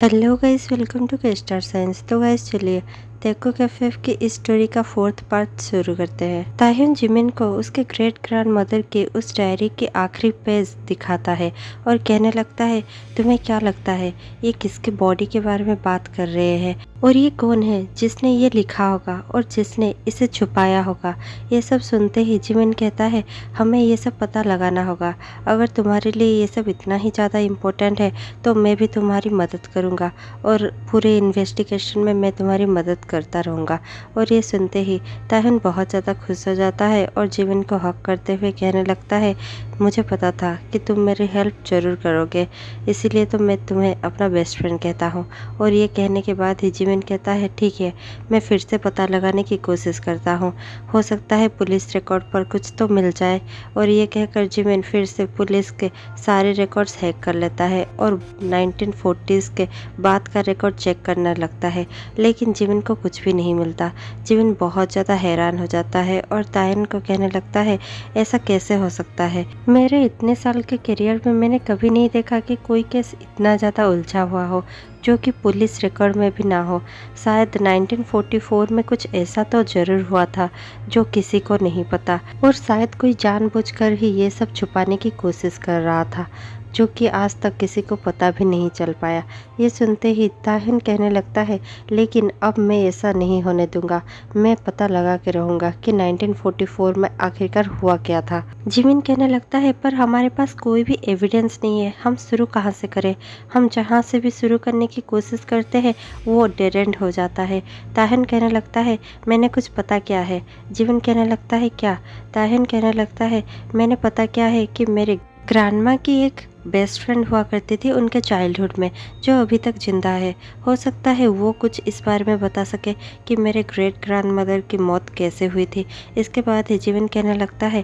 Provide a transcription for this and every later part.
Hello guys, welcome to के star signs. तो guys चलिए तेको कैफे की इस स्टोरी का 4th पार्ट शुरू करते हैं। ताह्युन जिमिन को उसके ग्रेट ग्रैंड मदर के उस डायरी के आखिरी पेज दिखाता है और कहने लगता है, तुम्हें क्या लगता है ये किसके बॉडी के बारे में बात कर रहे हैं और ये कौन है जिसने ये लिखा होगा और जिसने इसे छुपाया होगा। ये सब सुनते ही जिमिन कहता है, हमें ये सब पता लगाना होगा। अगर तुम्हारे लिए ये सब इतना ही ज़्यादा इम्पोर्टेंट है तो मैं भी तुम्हारी मदद करूँगा और पूरे इन्वेस्टिगेशन में मैं तुम्हारी मदद करता रहूँगा। और ये सुनते ही ताह्युन बहुत ज़्यादा खुश हो जाता है और जिमिन को हक करते हुए कहने लगता है, मुझे पता था कि तुम मेरी हेल्प ज़रूर करोगे, इसीलिए तो मैं तुम्हें अपना बेस्ट फ्रेंड कहता हूँ। और ये कहने के बाद ही जिमिन कहता है, ठीक है, मैं फिर से पता लगाने की कोशिश करता हूँ, हो सकता है पुलिस रिकॉर्ड पर कुछ तो मिल जाए। और ये कहकर जिमिन फिर से पुलिस के सारे रिकॉर्ड्स हैक कर लेता है और 1940s के बाद का रिकॉर्ड चेक करने लगता है, लेकिन जिमिन को कुछ भी नहीं मिलता। जिमिन बहुत ज़्यादा हैरान हो जाता है और ताह्युन को कहने लगता है, ऐसा कैसे हो सकता है, मेरे इतने साल के करियर में मैंने कभी नहीं देखा कि कोई केस इतना ज़्यादा उलझा हुआ हो जो कि पुलिस रिकॉर्ड में भी ना हो। शायद 1944 में कुछ ऐसा तो ज़रूर हुआ था जो किसी को नहीं पता और शायद कोई जानबूझकर ही ये सब छुपाने की कोशिश कर रहा था जो कि आज तक किसी को पता भी नहीं चल पाया। ये सुनते ही ताह्युन कहने लगता है, लेकिन अब मैं ऐसा नहीं होने दूंगा, मैं पता लगा के रहूँगा कि 1944 में आखिरकार हुआ क्या था। जिमिन कहने लगता है, पर हमारे पास कोई भी एविडेंस नहीं है, हम शुरू कहाँ से करें, हम जहाँ से भी शुरू करने की कोशिश करते हैं वो डेड एंड हो जाता है। ताह्युन कहने लगता है, मैंने कुछ पता किया है। जिमिन कहने लगता है, क्या? ताह्युन कहने लगता है, मैंने पता किया है कि मेरे ग्रैंडमा की एक बेस्ट फ्रेंड हुआ करती थी उनके चाइल्डहुड में, जो अभी तक जिंदा है। हो सकता है वो कुछ इस बारे में बता सके कि मेरे ग्रेट ग्रैंड मदर की मौत कैसे हुई थी। इसके बाद ही जिमिन कहने लगता है,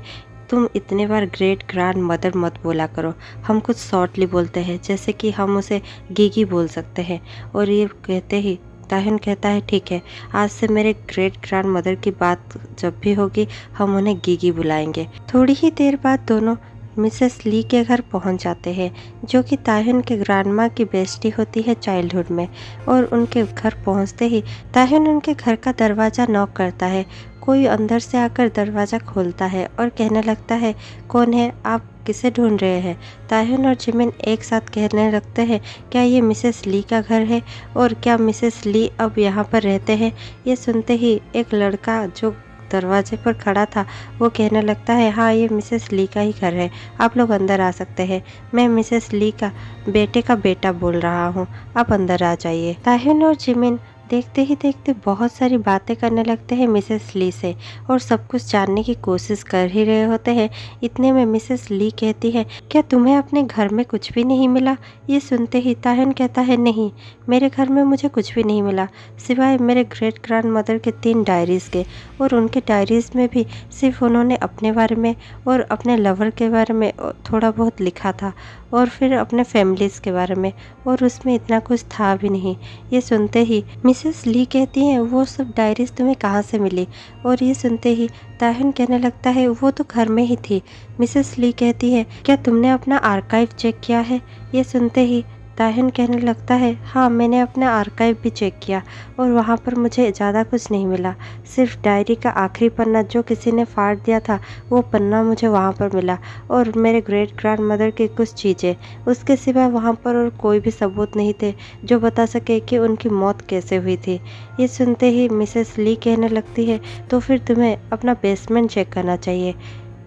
तुम इतने बार ग्रेट ग्रैंड मदर मत बोला करो, हम कुछ शॉर्टली बोलते हैं, जैसे कि हम उसे गीगी बोल सकते हैं। और ये कहते ही ताह्युन कहता है, ठीक है, आज से मेरे ग्रेट ग्रैंड मदर की बात जब भी होगी हम उन्हें गीगी बुलाएंगे। थोड़ी ही देर बाद दोनों मिसेस ली के घर पहुंच जाते हैं, जो कि ताह्युन के ग्रैंडमा की बेस्टी होती है चाइल्डहुड में। और उनके घर पहुंचते ही ताह्युन उनके घर का दरवाज़ा नॉक करता है। कोई अंदर से आकर दरवाज़ा खोलता है और कहने लगता है, कौन है आप, किसे ढूंढ रहे हैं? ताह्युन और जिमिन एक साथ कहने लगते हैं, क्या ये मिसेस ली का घर है और क्या मिसेस ली अब यहाँ पर रहते हैं? ये सुनते ही एक लड़का जो दरवाजे पर खड़ा था वो कहने लगता है, हाँ, ये मिसेस ली का ही घर है, आप लोग अंदर आ सकते हैं, मैं मिसेस ली का बेटे का बेटा बोल रहा हूँ, आप अंदर आ जाइए। ताह्युन और जिमिन देखते ही देखते बहुत सारी बातें करने लगते हैं मिसेस ली से और सब कुछ जानने की कोशिश कर ही रहे होते हैं। इतने में मिसेस ली कहती है, क्या तुम्हें अपने घर में कुछ भी नहीं मिला? ये सुनते ही ताह्युन कहता है, नहीं, मेरे घर में मुझे कुछ भी नहीं मिला सिवाय मेरे ग्रेट ग्रैंड मदर के 3 डायरीज़ के। और उनके डायरीज़ में भी सिर्फ उन्होंने अपने बारे में और अपने लवर के बारे में थोड़ा बहुत लिखा था और फिर अपने फैमिलीज़ के बारे में, और उसमें इतना कुछ था भी नहीं। ये सुनते ही मिसेस ली कहती हैं, वो सब डायरीज तुम्हें कहाँ से मिली? और ये सुनते ही ताह्युन कहने लगता है, वो तो घर में ही थी। मिसेस ली कहती है, क्या तुमने अपना आर्काइव चेक किया है? ये सुनते ही ताह्युन कहने लगता है, हाँ, मैंने अपना आर्काइव भी चेक किया और वहाँ पर मुझे ज़्यादा कुछ नहीं मिला, सिर्फ डायरी का आखिरी पन्ना जो किसी ने फाड़ दिया था वो पन्ना मुझे वहाँ पर मिला और मेरे ग्रेट ग्रैंड मदर की कुछ चीज़ें। उसके सिवा वहाँ पर और कोई भी सबूत नहीं थे जो बता सके कि उनकी मौत कैसे हुई थी। ये सुनते ही मिसेस ली कहने लगती है, तो फिर तुम्हें अपना बेसमेंट चेक करना चाहिए।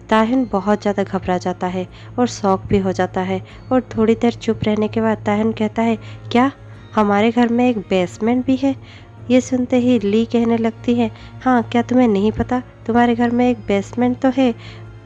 ताह्युन बहुत ज़्यादा घबरा जाता है और शॉक भी हो जाता है और थोड़ी देर चुप रहने के बाद ताह्युन कहता है, क्या हमारे घर में एक बेसमेंट भी है? ये सुनते ही ली कहने लगती है, हाँ, क्या तुम्हें नहीं पता, तुम्हारे घर में एक बेसमेंट तो है।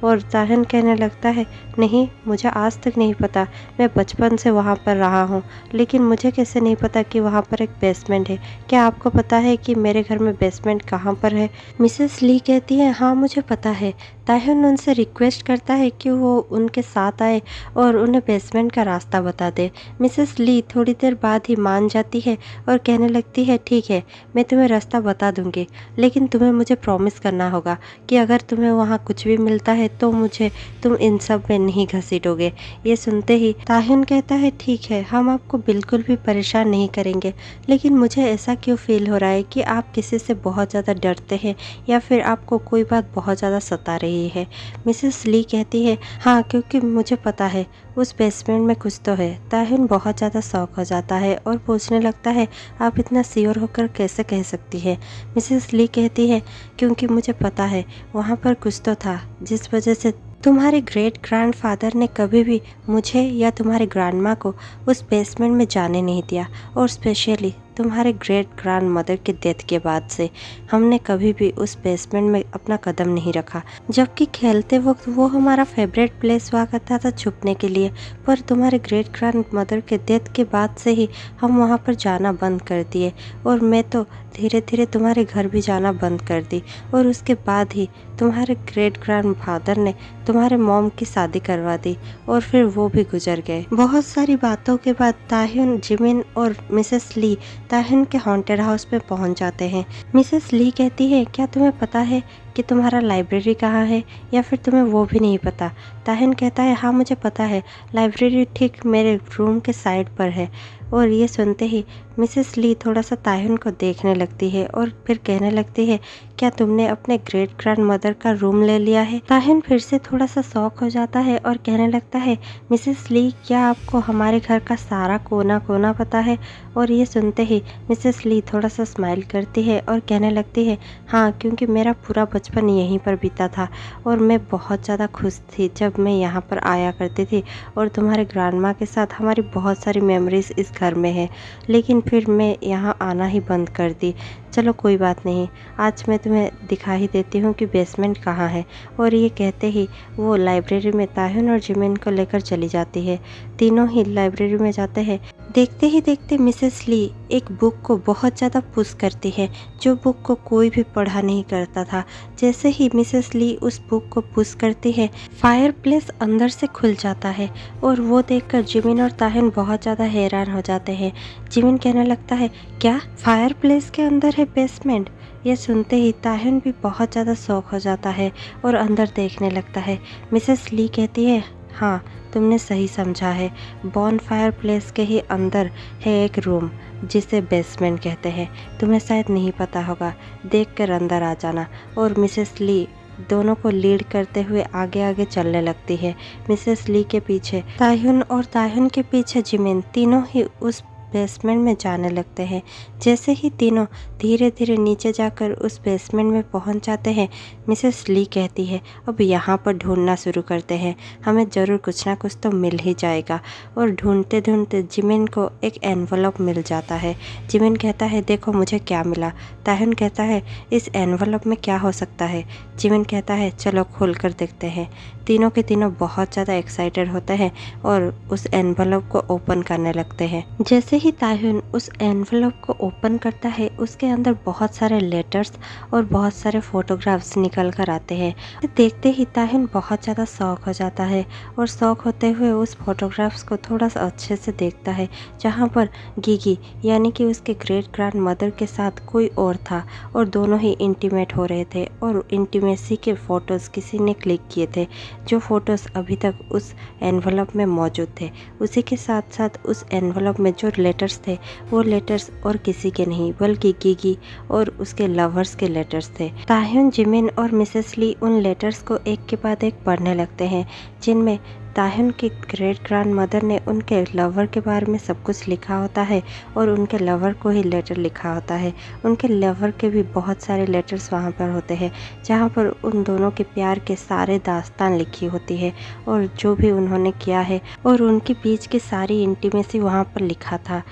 और ताह्युन कहने लगता है, नहीं, मुझे आज तक नहीं पता, मैं बचपन से वहाँ पर रहा हूँ, लेकिन मुझे कैसे नहीं पता कि वहाँ पर एक बेसमेंट है? क्या आपको पता है कि मेरे घर में बेसमेंट कहाँ पर है? मिसेस ली कहती है, हाँ, मुझे पता है, ताह्युन उनसे रिक्वेस्ट करता है कि वो उनके साथ आए और उन्हें बेसमेंट का रास्ता बता दे। मिसेस ली थोड़ी देर बाद ही मान जाती है और कहने लगती है, ठीक है, मैं तुम्हें रास्ता बता दूंगी, लेकिन तुम्हें मुझे प्रॉमिस करना होगा कि अगर तुम्हें वहाँ कुछ भी मिलता है तो मुझे तुम इन सब में नहीं घसीटोगे। ये सुनते ही ताह्युन कहता है, ठीक है, हम आपको बिल्कुल भी परेशान नहीं करेंगे, लेकिन मुझे ऐसा क्यों फील हो रहा है कि आप किसी से बहुत ज़्यादा डरते हैं या फिर आपको कोई बात बहुत ज़्यादा सता रही है। मिसेस ली कहती है, हाँ, क्योंकि मुझे पता है उस बेसमेंट में कुछ तो है। ताह्युन बहुत ज़्यादा शौक हो जाता है और पूछने लगता है, आप इतना श्योर होकर कैसे कह सकती है। मिसेस ली कहती है, क्योंकि मुझे पता है वहाँ पर कुछ तो था जिस वजह से तुम्हारे ग्रेट ग्रैंडफादर ने कभी भी मुझे या तुम्हारे ग्रैंडमा को उस बेसमेंट में जाने नहीं दिया, और स्पेशली तुम्हारे ग्रेट ग्रैंड मदर के डेथ के बाद से हमने कभी भी उस बेसमेंट में अपना कदम नहीं रखा, जबकि खेलते वक्त वो हमारा फेवरेट प्लेस हुआ करता था छुपने के लिए। पर तुम्हारे ग्रेट ग्रैंड मदर के डेथ के बाद से ही हम वहाँ पर जाना बंद कर दिए, और मैं तो धीरे धीरे तुम्हारे घर भी जाना बंद कर दी, और उसके बाद ही तुम्हारे ग्रेट ग्रैंड फादर ने तुम्हारे मॉम की शादी करवा दी और फिर वो भी गुजर गए। बहुत सारी बातों के बाद ताह्युन, जिमिन और मिसेस ली ताह्युन के हॉन्टेड हाउस में पहुंच जाते हैं। मिसेस ली कहती है, क्या तुम्हें पता है कि तुम्हारा लाइब्रेरी कहाँ है, या फिर तुम्हें वो भी नहीं पता। ताह्युन कहता है, हाँ मुझे पता है, लाइब्रेरी ठीक मेरे रूम के साइड पर है। और ये सुनते ही मिसेस ली थोड़ा सा ताह्युन को देखने लगती है और फिर कहने लगती है, क्या तुमने अपने ग्रेट ग्रैंड मदर का रूम ले लिया है। ताह्युन फिर से थोड़ा सा शौक हो जाता है और कहने लगता है, मिसेस ली, क्या आपको हमारे घर का सारा कोना कोना पता है। और ये सुनते ही मिसेस ली थोड़ा सा स्माइल करती है और कहने लगती है, हाँ, क्योंकि मेरा पूरा बचपन यहीं पर बीता था और मैं बहुत ज़्यादा खुश थी जब मैं यहाँ पर आया करती थी, और तुम्हारे ग्रैंडमा के साथ हमारी बहुत सारी मेमोरीज इस घर में है, लेकिन फिर मैं यहाँ आना ही बंद कर दी। चलो कोई बात नहीं, आज मैं तुम्हें दिखा ही देती हूँ कि बेसमेंट कहाँ है। और ये कहते ही वो लाइब्रेरी में ताह्युन और जिमिन को लेकर चली जाती है। तीनों ही लाइब्रेरी में जाते हैं। देखते ही देखते मिसेस ली एक बुक को बहुत ज़्यादा पुश करती है, जो बुक को कोई भी पढ़ा नहीं करता था। जैसे ही मिसेस ली उस बुक को पुश करती है, फायर प्लेस अंदर से खुल जाता है, और वो देखकर जिमिन और ताह्युन बहुत ज़्यादा हैरान हो जाते हैं। जिमिन कहने लगता है, क्या फायर प्लेस के अंदर है बेसमेंट। ये सुनते ही ताह्युन भी बहुत ज़्यादा शौक हो जाता है और अंदर देखने लगता है। मिसेस ली कहती है, हाँ, तुमने सही समझा है, बॉन फायर प्लेस के ही अंदर है एक रूम जिसे बेसमेंट कहते हैं। तुम्हें शायद नहीं पता होगा, देखकर अंदर आ जाना। और मिसेस ली दोनों को लीड करते हुए आगे आगे चलने लगती है। मिसेस ली के पीछे ताह्युन और ताह्युन के पीछे जिमिन, तीनों ही उस बेसमेंट में जाने लगते हैं। जैसे ही तीनों धीरे धीरे नीचे जाकर उस बेसमेंट में पहुंच जाते हैं, मिसेस ली कहती है, अब यहाँ पर ढूंढना शुरू करते हैं, हमें ज़रूर कुछ ना कुछ तो मिल ही जाएगा। और ढूंढते ढूंढते जिमिन को एक एनवलप मिल जाता है। जिमिन कहता है, देखो मुझे क्या मिला। ताह्युन कहता है, इस एनवलप में क्या हो सकता है। जिमिन कहता है, चलो खोल कर देखते हैं। तीनों के तीनों बहुत ज़्यादा एक्साइटेड होते हैं और उस एनवलप को ओपन करने लगते हैं। जैसे ही ताह्युन उस एनवलप को ओपन करता है, उसके अंदर बहुत सारे लेटर्स और बहुत सारे फोटोग्राफ्स निकल कर आते हैं। देखते ही ताह्युन बहुत ज़्यादा शौक हो जाता है और शौक होते हुए उस फोटोग्राफ्स को थोड़ा सा अच्छे से देखता है, जहाँ पर गिगी यानी कि उसके ग्रेट ग्रैंड मदर के साथ कोई और था, और दोनों ही इंटीमेट हो रहे थे, और इंटीमेसी के फ़ोटोज़ किसी ने क्लिक किए थे, जो फ़ोटोज़ अभी तक उस एनवलप में मौजूद थे। उसी के साथ साथ उस एनवलप में जो लेटर्स थे, वो लेटर्स और किसी के नहीं बल्कि गिगी और उसके लवर्स के लेटर्स थे। ताह्युन, जिमिन और मिसेस ली उन लेटर्स को एक के बाद एक पढ़ने लगते हैं, जिनमें ताह्युन की ग्रेट ग्रैंड मदर ने उनके लवर के बारे में सब कुछ लिखा होता है, और उनके लवर को ही लेटर लिखा होता है। उनके लवर के भी बहुत सारे लेटर्स वहाँ पर होते हैं, जहाँ पर उन दोनों के प्यार के सारे दास्तान लिखी होती है, और जो भी उन्होंने किया है, और उनके बीच की सारी इंटीमेसी वहाँ पर लिखा था।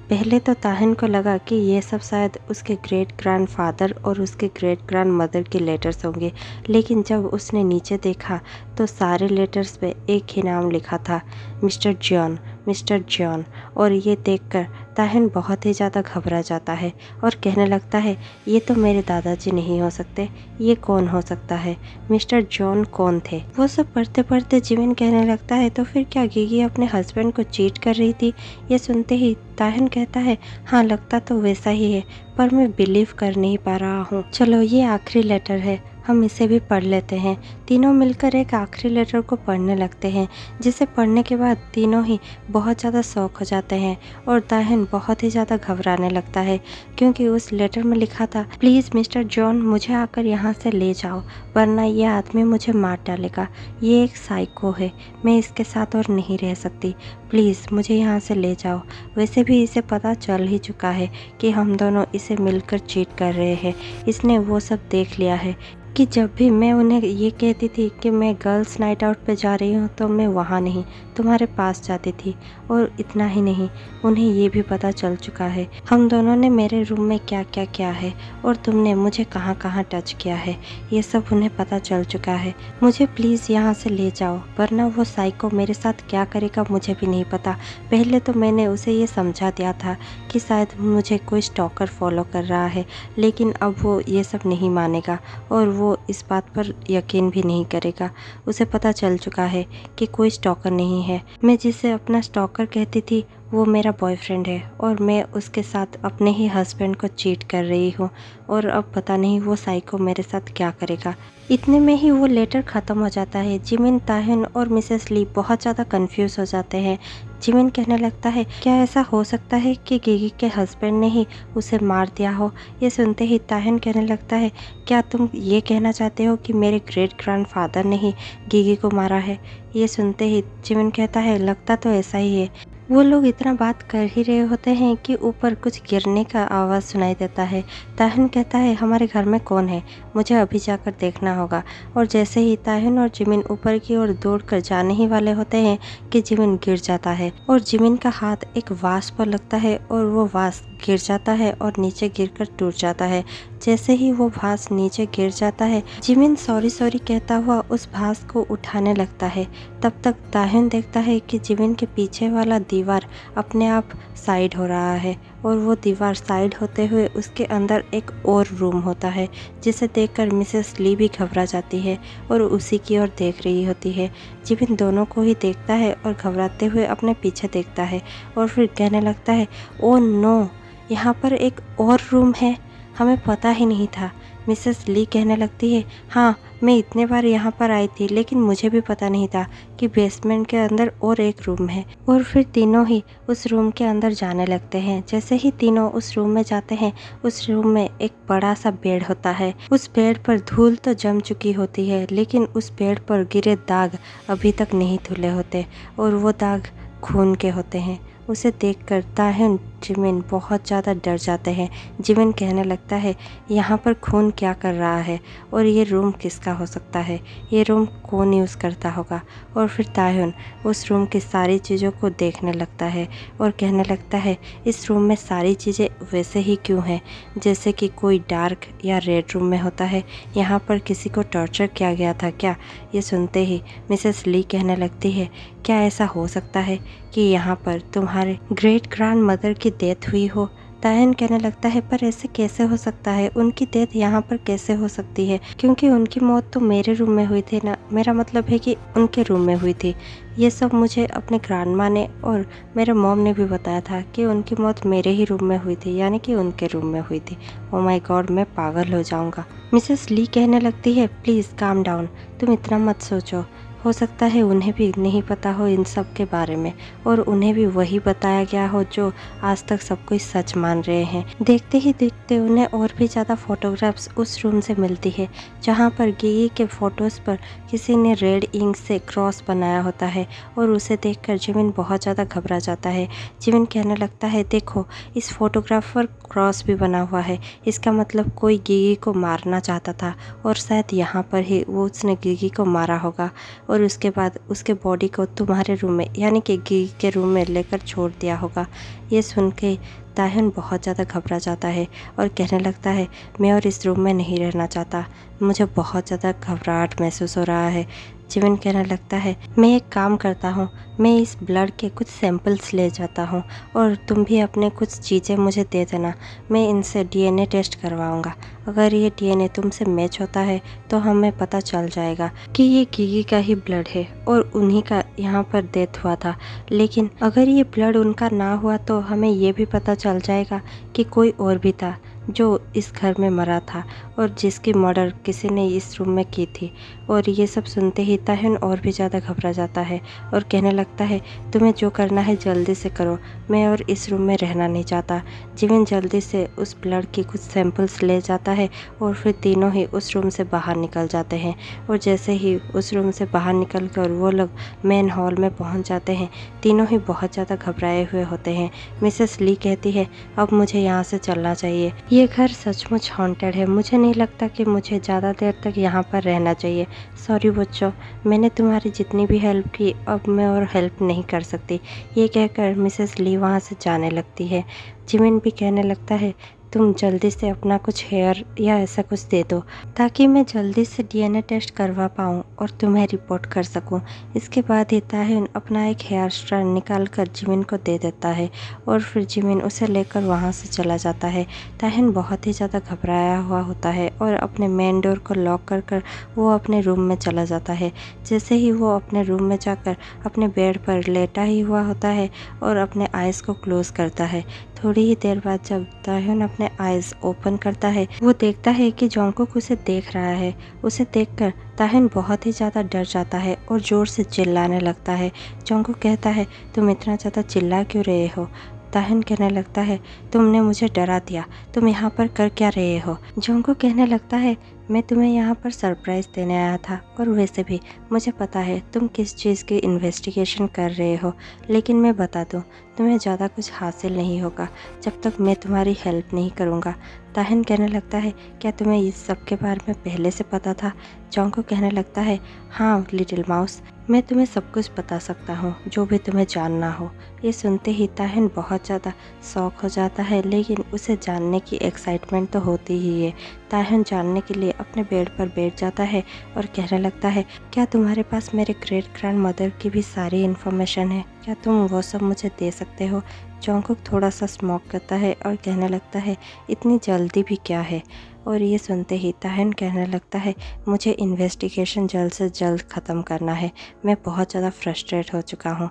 पहले तो ताह्युन को लगा कि ये सब शायद उसके ग्रेट ग्रैंड फादर और उसके ग्रेट ग्रैंड मदर के लेटर्स होंगे, लेकिन जब उसने नीचे देखा तो सारे लेटर्स पे एक ही नाम लिखा था, मिस्टर जॉन, मिस्टर जॉन। और ये देखकर ताहिन बहुत ही ज़्यादा घबरा जाता है और कहने लगता है ये तो मेरे दादाजी नहीं हो सकते, ये कौन हो सकता है, मिस्टर जॉन कौन थे। वो सब पढ़ते पढ़ते जिमिन कहने लगता है तो फिर क्या गिगी अपने हस्बैंड को चीट कर रही थी। ये सुनते ही ताहिन कहता है हाँ लगता तो वैसा ही है, पर मैं बिलीव कर नहीं पा रहा हूँ। चलो ये आखिरी लेटर है, हम इसे भी पढ़ लेते हैं। तीनों मिलकर एक आखिरी लेटर को पढ़ने लगते हैं, जिसे पढ़ने के बाद तीनों ही बहुत ज़्यादा शॉक हो जाते हैं और ताहिन बहुत ही ज़्यादा घबराने लगता है, क्योंकि उस लेटर में लिखा था प्लीज़ मिस्टर जॉन मुझे आकर यहाँ से ले जाओ, वरना ये आदमी मुझे मार डालेगा। ये एक साइको है, मैं इसके साथ और नहीं रह सकती, प्लीज़ मुझे यहाँ से ले जाओ। वैसे भी इसे पता चल ही चुका है कि हम दोनों इसे मिलकर चीट कर रहे हैं। इसने वो सब देख लिया है कि जब भी मैं उन्हें ये कहती थी कि मैं गर्ल्स नाइट आउट पे जा रही हूँ तो मैं वहाँ नहीं तुम्हारे पास जाती थी। और इतना ही नहीं, उन्हें ये भी पता चल चुका है हम दोनों ने मेरे रूम में क्या क्या किया है और तुमने मुझे कहाँ कहाँ टच किया है, ये सब उन्हें पता चल चुका है। मुझे प्लीज़ यहाँ से ले जाओ, वरना वो साइको मेरे साथ क्या करेगा मुझे भी नहीं पता। पहले तो मैंने उसे ये समझा दिया था कि शायद मुझे कोई स्टॉकर फॉलो कर रहा है, लेकिन अब वो ये सब नहीं मानेगा और वो इस बात पर यकीन भी नहीं करेगा। उसे पता चल चुका है कि कोई स्टॉकर नहीं है। मैं जिसे अपना स्टॉकर कहती थी वो मेरा बॉयफ्रेंड है और मैं उसके साथ अपने ही हस्बैंड को चीट कर रही हूँ और अब पता नहीं वो साइको मेरे साथ क्या करेगा। इतने में ही वो लेटर ख़त्म हो जाता है। जिमिन, ताहिन और मिसेस ली बहुत ज़्यादा कंफ्यूज हो जाते हैं। जिमिन कहने लगता है क्या ऐसा हो सकता है कि गिगी के हस्बैंड ने ही उसे मार दिया हो। ये सुनते ही ताहिन कहने लगता है क्या तुम ये कहना चाहते हो कि मेरे ग्रेट ग्रैंडफादर ने ही गिगी को मारा है। ये सुनते ही जिमिन कहता है लगता तो ऐसा ही है। वो लोग इतना बात कर ही रहे होते हैं कि ऊपर कुछ गिरने का आवाज़ सुनाई देता है। ताहिन कहता है हमारे घर में कौन है, मुझे अभी जाकर देखना होगा। और जैसे ही ताहिन और जिमिन ऊपर की ओर दौड़कर जाने ही वाले होते हैं कि जिमिन गिर जाता है और जिमिन का हाथ एक वास पर लगता है और वो वास गिर जाता है और नीचे गिरकर टूट जाता है। जैसे ही वो भास नीचे गिर जाता है जिमिन सॉरी सॉरी कहता हुआ उस भास को उठाने लगता है। तब तक ताहिन देखता है कि जिमिन के पीछे वाला दीवार अपने आप साइड हो रहा है और वो दीवार साइड होते हुए उसके अंदर एक और रूम होता है, जिसे देखकर मिसेस ली भी घबरा जाती है और उसी की ओर देख रही होती है। जिमिन दोनों को ही देखता है और घबराते हुए अपने पीछे देखता है और फिर कहने लगता है ओ नो, यहाँ पर एक और रूम है, हमें पता ही नहीं था। मिसेस ली कहने लगती है हाँ मैं इतने बार यहाँ पर आई थी लेकिन मुझे भी पता नहीं था कि बेसमेंट के अंदर और एक रूम है। और फिर तीनों ही उस रूम के अंदर जाने लगते हैं। जैसे ही तीनों उस रूम में जाते हैं उस रूम में एक बड़ा सा बेड होता है। उस बेड पर धूल तो जम चुकी होती है लेकिन उस बेड पर गिरे दाग अभी तक नहीं धुले होते और वो दाग खून के होते हैं। उसे देखकर ताहिन जिमिन बहुत ज़्यादा डर जाते हैं। जिमिन कहने लगता है यहाँ पर खून क्या कर रहा है और ये रूम किसका हो सकता है, ये रूम कौन यूज़ करता होगा। और फिर ताहिन उस रूम की सारी चीज़ों को देखने लगता है और कहने लगता है इस रूम में सारी चीज़ें वैसे ही क्यों हैं जैसे कि कोई डार्क या रेड रूम में होता है। यहाँ पर किसी को टॉर्चर किया गया था क्या। ये सुनते ही मिसेस ली कहने लगती है क्या ऐसा हो सकता है कि यहाँ पर तुम्हारे ग्रेट ग्रैंड मदर की डेथ हुई हो। ताहिन कहने लगता है पर ऐसे कैसे हो सकता है, उनकी डेथ यहाँ पर कैसे हो सकती है, क्योंकि उनकी मौत तो मेरे रूम में हुई थी ना, मेरा मतलब है कि उनके रूम में हुई थी। ये सब मुझे अपने ग्रैंडमा ने और मेरे मॉम ने भी बताया था कि उनकी मौत मेरे ही रूम में हुई थी, यानी कि उनके रूम में हुई थी। ओ माय गॉड, मैं पागल हो जाऊँगा। मिसेस ली कहने लगती है प्लीज़ काम डाउन, तुम इतना मत सोचो, हो सकता है उन्हें भी नहीं पता हो इन सब के बारे में और उन्हें भी वही बताया गया हो जो आज तक सब कोई सच मान रहे हैं। देखते ही देखते उन्हें और भी ज़्यादा फोटोग्राफ्स उस रूम से मिलती है जहाँ पर गिगी के फ़ोटोज़ पर किसी ने रेड इंक से क्रॉस बनाया होता है और उसे देखकर जिमिन बहुत ज़्यादा घबरा जाता है। जिमिन कहने लगता है देखो इस फोटोग्राफ पर क्रॉस भी बना हुआ है, इसका मतलब कोई गिगी को मारना चाहता था और शायद यहाँ पर ही वो उसने गिगी को मारा होगा और उसके बाद उसके बॉडी को तुम्हारे रूम में यानी कि गिगी के रूम में लेकर छोड़ दिया होगा। ये सुन के ताहिन बहुत ज़्यादा घबरा जाता है और कहने लगता है मैं और इस रूम में नहीं रहना चाहता, मुझे बहुत ज़्यादा घबराहट महसूस हो रहा है। जिमिन कहने लगता है मैं एक काम करता हूँ, मैं इस ब्लड के कुछ सैंपल्स ले जाता हूँ और तुम भी अपने कुछ चीज़ें मुझे दे देना, मैं इनसे डीएनए टेस्ट करवाऊँगा। अगर ये डीएनए तुमसे मैच होता है तो हमें पता चल जाएगा कि ये गिगी का ही ब्लड है और उन्हीं का यहाँ पर डेथ हुआ था। लेकिन अगर ये ब्लड उनका ना हुआ तो हमें ये भी पता चल जाएगा कि कोई और भी था जो इस घर में मरा था और जिसकी मर्डर किसी ने इस रूम में की थी। और ये सब सुनते ही ताहिन और भी ज़्यादा घबरा जाता है और कहने लगता है तुम्हें जो करना है जल्दी से करो, मैं और इस रूम में रहना नहीं चाहता। जिमिन जल्दी से उस ब्लड की कुछ सैंपल्स ले जाता है और फिर तीनों ही उस रूम से बाहर निकल जाते हैं। और जैसे ही उस रूम से बाहर निकल कर वो लोग मेन हॉल में पहुंच जाते हैं, तीनों ही बहुत ज़्यादा घबराए हुए होते हैं। मिसेस ली कहती है अब मुझे यहाँ से चलना चाहिए, ये घर सचमुच हॉन्टेड है, मुझे नहीं लगता कि मुझे ज़्यादा देर तक यहाँ पर रहना चाहिए। सॉरी बच्चों, मैंने तुम्हारी जितनी भी हेल्प की अब मैं और हेल्प नहीं कर सकती। ये कहकर मिसेस ली वहाँ से जाने लगती है। जिमिन भी कहने लगता है तुम जल्दी से अपना कुछ हेयर या ऐसा कुछ दे दो ताकि मैं जल्दी से डीएनए टेस्ट करवा पाऊँ और तुम्हें रिपोर्ट कर सकूँ। इसके बाद ही ताहिन अपना एक हेयर स्ट्रैंड निकाल कर जिमिन को दे देता है और फिर जिमिन उसे लेकर वहाँ से चला जाता है। ताहिन बहुत ही ज़्यादा घबराया हुआ होता है और अपने मेन डोर को लॉक कर वो अपने रूम में चला जाता है। जैसे ही वो अपने रूम में जाकर अपने बेड पर लेटा ही हुआ होता है और अपने आइज़ को क्लोज करता है। थोड़ी ही देर बाद जब ताहिन अपने आइज़ ओपन करता है वो देखता है कि जोंगकुक उसे देख रहा है। उसे देखकर ताहिन बहुत ही ज़्यादा डर जाता है और ज़ोर से चिल्लाने लगता है। जोंगकुक कहता है तुम इतना ज़्यादा चिल्ला क्यों रहे हो? ताहिन कहने लगता है तुमने मुझे डरा दिया, तुम यहाँ पर कर क्या रहे हो? जोंगकुक कहने लगता है मैं तुम्हें यहाँ पर सरप्राइज़ देने आया था और वैसे भी मुझे पता है तुम किस चीज़ की इन्वेस्टिगेशन कर रहे हो, लेकिन मैं बता दूँ तुम्हें ज़्यादा कुछ हासिल नहीं होगा जब तक मैं तुम्हारी हेल्प नहीं करूँगा। ताहिन कहने लगता है क्या तुम्हें इस सब के बारे में पहले से पता था? जोंगकुक कहने लगता है हाँ लिटिल माउस, मैं तुम्हें सब कुछ बता सकता हूँ जो भी तुम्हें जानना हो। ये सुनते ही ताहिन बहुत ज़्यादा शौक हो जाता है, लेकिन उसे जानने की एक्साइटमेंट तो होती ही है। ताहिन जानने के लिए अपने बेड पर बैठ जाता है और कहने लगता है क्या तुम्हारे पास मेरे ग्रेट ग्रैंड मदर की भी सारी इन्फॉर्मेशन है? क्या तुम वो सब मुझे दे सकते हो? जोंगकुक थोड़ा सा स्मोक करता है और कहने लगता है इतनी जल्दी भी क्या है? और ये सुनते ही ताहिन कहने लगता है मुझे इन्वेस्टिगेशन जल्द से जल्द ख़त्म करना है, मैं बहुत ज़्यादा फ्रस्ट्रेट हो चुका हूँ।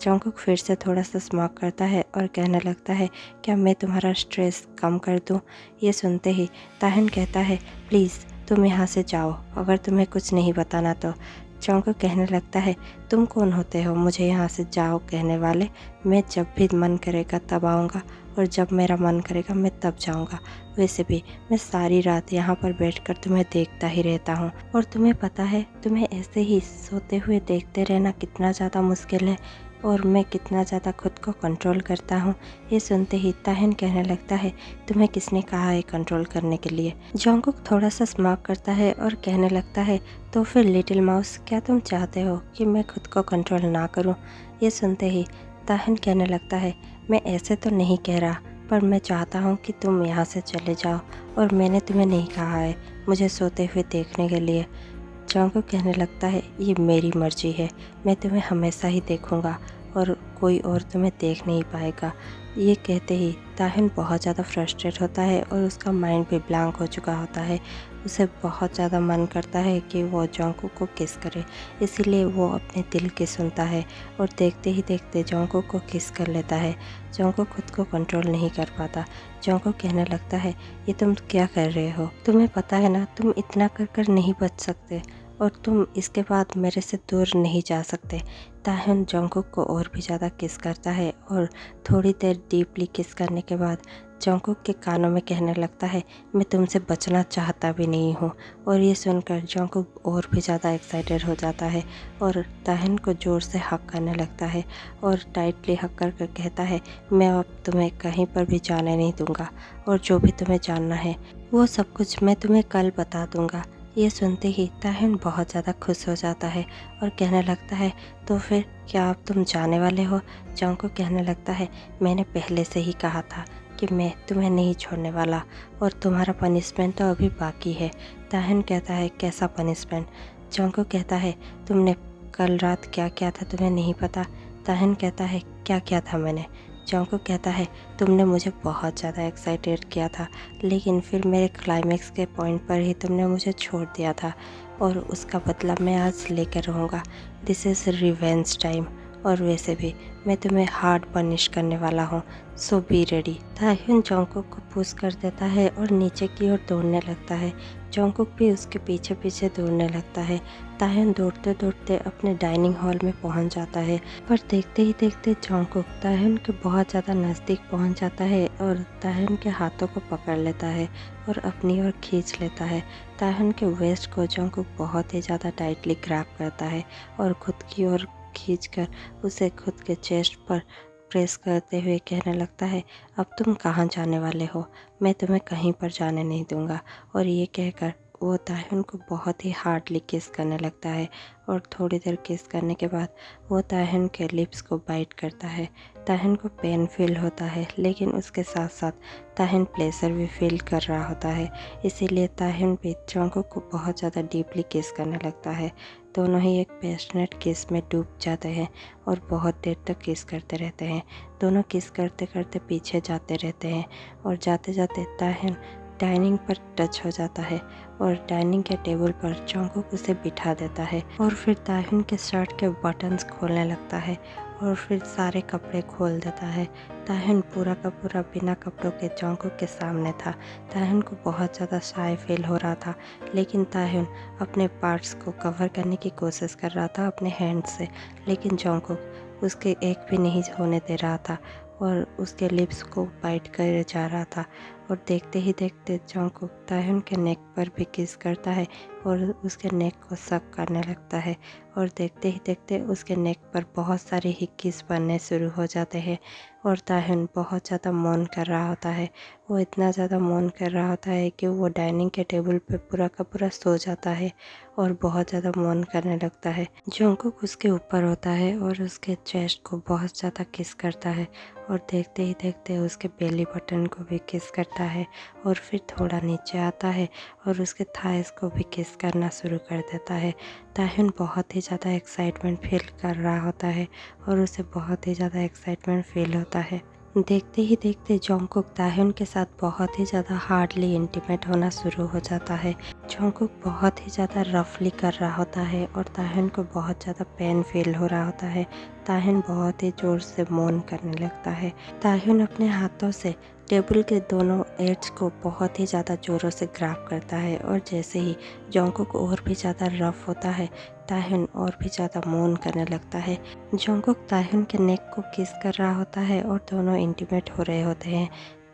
जोंगकुक फिर से थोड़ा सा स्मोक करता है और कहने लगता है क्या मैं तुम्हारा स्ट्रेस कम कर दूँ? ये सुनते ही ताहिन कहता है प्लीज़ तुम यहाँ से जाओ, अगर तुम्हें कुछ नहीं बताना तो। जोंगकुक कहने लगता है तुम कौन होते हो मुझे यहाँ से जाओ कहने वाले? मैं जब भी मन करेगा तब आऊँगा और जब मेरा मन करेगा मैं तब जाऊँगा। वैसे भी मैं सारी रात यहाँ पर बैठकर तुम्हें देखता ही रहता हूँ और तुम्हें पता है तुम्हें ऐसे ही सोते हुए देखते रहना कितना ज़्यादा मुश्किल है और मैं कितना ज़्यादा खुद को कंट्रोल करता हूँ। ये सुनते ही ताहिन कहने लगता है तुम्हें किसने कहा है कंट्रोल करने के लिए? जोंगकुक थोड़ा सा स्मार्ट करता है और कहने लगता है तो फिर लिटिल माउस क्या तुम चाहते हो कि मैं खुद को कंट्रोल ना करूँ? ये सुनते ही ताहिन कहने लगता है मैं ऐसे तो नहीं कह रहा, पर मैं चाहता हूँ कि तुम यहाँ से चले जाओ और मैंने तुम्हें नहीं कहा है मुझे सोते हुए देखने के लिए। जोंगकुक कहने लगता है ये मेरी मर्जी है, मैं तुम्हें हमेशा ही देखूँगा और कोई और तुम्हें देख नहीं पाएगा। ये कहते ही ताहिन बहुत ज़्यादा फ्रस्ट्रेट होता है और उसका माइंड भी ब्लैंक हो चुका होता है। उसे बहुत ज़्यादा मन करता है कि वो जोंगकुक को किस करे, इसीलिए वो अपने दिल की सुनता है और देखते ही देखते जोंगकुक को किस कर लेता है। जोंगकुक खुद को कंट्रोल नहीं कर पाता। जोंगकुक कहने लगता है ये तुम क्या कर रहे हो? तुम्हें पता है ना तुम इतना कर नहीं बच सकते और तुम इसके बाद मेरे से दूर नहीं जा सकते। ताहिन जोंगकुक को और भी ज़्यादा किस करता है और थोड़ी देर डीपली किस करने के बाद जोंगकुक के कानों में कहने लगता है मैं तुमसे बचना चाहता भी नहीं हूँ। और ये सुनकर जोंगकुक और भी ज़्यादा एक्साइटेड हो जाता है और ताहिन को ज़ोर से हक करने लगता है और टाइटली हक कर कहता है मैं अब तुम्हें कहीं पर भी जाने नहीं दूँगा और जो भी तुम्हें जानना है वो सब कुछ मैं तुम्हें कल बता दूँगा। ये सुनते ही ताहिन बहुत ज़्यादा खुश हो जाता है और कहने लगता है तो फिर क्या अब तुम जाने वाले हो? जोंगकुक कहने लगता है मैंने पहले से ही कहा था कि मैं तुम्हें नहीं छोड़ने वाला और तुम्हारा पनिशमेंट तो अभी बाकी है। ताहिन कहता है कैसा पनिशमेंट? जंगकुक कहता है तुमने कल रात क्या किया था तुम्हें नहीं पता। ताहिन कहता है क्या किया था मैंने। जंगकुक कहता है तुमने मुझे बहुत ज़्यादा एक्साइटेड किया था, लेकिन फिर मेरे क्लाइमेक्स के पॉइंट पर ही तुमने मुझे छोड़ दिया था और उसका बदला मैं आज लेकर रहूँगा। This is revenge time. और वैसे भी मैं तुम्हें हार्ड पनिश करने वाला हूँ, सो बी रेडी। ताह्युन जंगकुक को पुश कर देता है और नीचे की ओर दौड़ने लगता है। जंगकुक भी उसके पीछे पीछे दौड़ने लगता है। ताह्युन दौड़ते दौड़ते अपने डाइनिंग हॉल में पहुंच जाता है, पर देखते ही देखते जंगकुक ताह्युन के बहुत ज़्यादा नज़दीक पहुंच जाता है और ताह्युन के हाथों को पकड़ लेता है और अपनी ओर खींच लेता है। ताह्युन के वेस्ट को जंगकुक बहुत ही ज़्यादा टाइटली ग्रैब करता है और खुद की ओर खींचकर उसे खुद के चेस्ट पर प्रेस करते हुए कहने लगता है अब तुम कहाँ जाने वाले हो, मैं तुम्हें कहीं पर जाने नहीं दूंगा। और ये कहकर वो ताह्युन को बहुत ही हार्डली किस करने लगता है और थोड़ी देर किस करने के बाद वो ताह्युन के लिप्स को बाइट करता है। ताह्युन को पेन फील होता है, लेकिन उसके साथ साथ ताह्युन प्लेजर भी फील कर रहा होता है, इसीलिए ताह्युन भी जंगकुक को बहुत ज़्यादा डीपली किस करने लगता है। दोनों ही एक पैशनेट किस में डूब जाते हैं और बहुत देर तक किस करते रहते हैं। दोनों किस करते करते पीछे जाते रहते हैं और जाते जाते ताह्युन डाइनिंग पर टच हो जाता है और डाइनिंग के टेबल पर जंगकुक उसे बिठा देता है और फिर ताह्युन के शर्ट के बटन्स खोलने लगता है और फिर सारे कपड़े खोल देता है। ताह्युन पूरा का पूरा बिना कपड़ों के जंगकुक के सामने था। ताह्युन को बहुत ज़्यादा शाय फील हो रहा था, लेकिन ताह्युन अपने पार्ट्स को कवर करने की कोशिश कर रहा था अपने हैंड से, लेकिन जंगकुक उसके एक भी नहीं होने दे रहा था और उसके लिप्स को बाइट कर जा रहा था। और देखते ही देखते जंगकुक ताह्युन के नेक पर भी किस करता है और उसके नेक को सक करने लगता है और देखते ही देखते उसके नेक पर बहुत सारे हिक्कीज बनने शुरू हो जाते हैं और ताह्युन बहुत ज़्यादा मौन कर रहा होता है। वो इतना ज़्यादा मौन कर रहा होता है कि वो डाइनिंग के टेबल पे पूरा का पूरा सो जाता है और बहुत ज़्यादा मौन करने लगता है। जंगकुक उसके ऊपर होता है और उसके चेस्ट को बहुत ज़्यादा किस करता है और देखते ही देखते उसके बेली बटन को भी किस करता है और फिर थोड़ा नीचे आता है और उसके थाइस को भी किस करना शुरू कर देता है। ताह्युन बहुत ही ज़्यादा एक्साइटमेंट फील कर रहा होता है और उसे बहुत ही ज़्यादा एक्साइटमेंट फील होता है। देखते ही देखते जंगकुक ताह्युन के साथ बहुत ही ज़्यादा हार्डली इंटीमेट होना शुरू हो जाता है। जंगकुक बहुत ही ज़्यादा रफली कर रहा होता है और ताह्युन को बहुत ज़्यादा पेन फील हो रहा होता है। ताह्युन बहुत ही ज़ोर से मौन करने लगता है। ताह्युन अपने हाथों से टेबल के दोनों एड्स को बहुत ही ज़्यादा ज़ोरों से ग्रैब करता है और जैसे ही जंगकुक और भी ज़्यादा रफ होता है, ताह्युन और भी ज़्यादा मौन करने लगता है। जंगकुक ताह्युन के नेक को किस कर रहा होता है और दोनों इंटीमेट हो रहे होते हैं।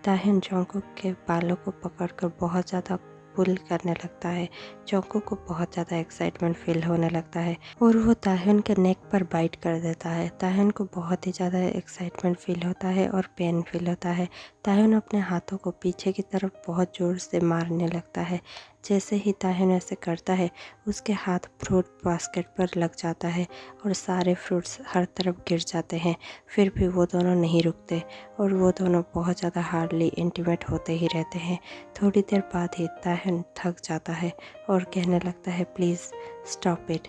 ताह्युन जंगकुक के बालों को पकड़कर बहुत ज़्यादा पुल करने लगता है। जंगकुक को बहुत ज़्यादा एक्साइटमेंट फील होने लगता है और वो ताह्युन के नेक पर बाइट कर देता है। ताह्युन को बहुत ही ज़्यादा एक्साइटमेंट फील होता है और पेन फील होता है। ताह्युन अपने हाथों को पीछे की तरफ बहुत ज़ोर से मारने लगता है। जैसे ही ताह्युन ऐसे करता है, उसके हाथ फ्रूट बास्केट पर लग जाता है और सारे फ्रूट्स हर तरफ गिर जाते हैं। फिर भी वो दोनों नहीं रुकते और वो दोनों बहुत ज़्यादा हार्डली इंटीमेट होते ही रहते हैं। थोड़ी देर बाद ही ताह्युन थक जाता है और कहने लगता है प्लीज़ स्टॉप इट,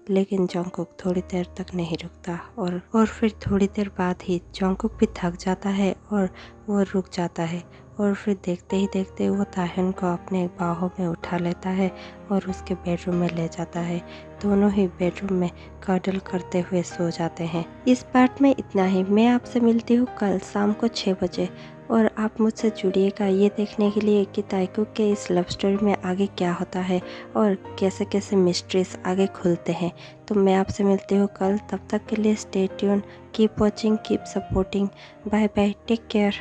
लेकिन जंगकुक थोड़ी देर तक नहीं रुकता और फिर थोड़ी देर बाद ही जंगकुक भी थक जाता है और वो रुक जाता है और फिर देखते ही देखते वो ताह्युन को अपने बाहों में उठा लेता है और उसके बेडरूम में ले जाता है। दोनों ही बेडरूम में कर्डल करते हुए सो जाते हैं। इस पार्ट में इतना ही। मैं आपसे मिलती हूँ कल शाम को 6 बजे और आप मुझसे जुड़िएगा ये देखने के लिए कि ताइकुक के इस लव स्टोरी में आगे क्या होता है और कैसे कैसे मिस्ट्रीज आगे खुलते हैं। तो मैं आपसे मिलती हूँ कल, तब तक के लिए stay tune, keep watching, keep supporting, bye bye, take care.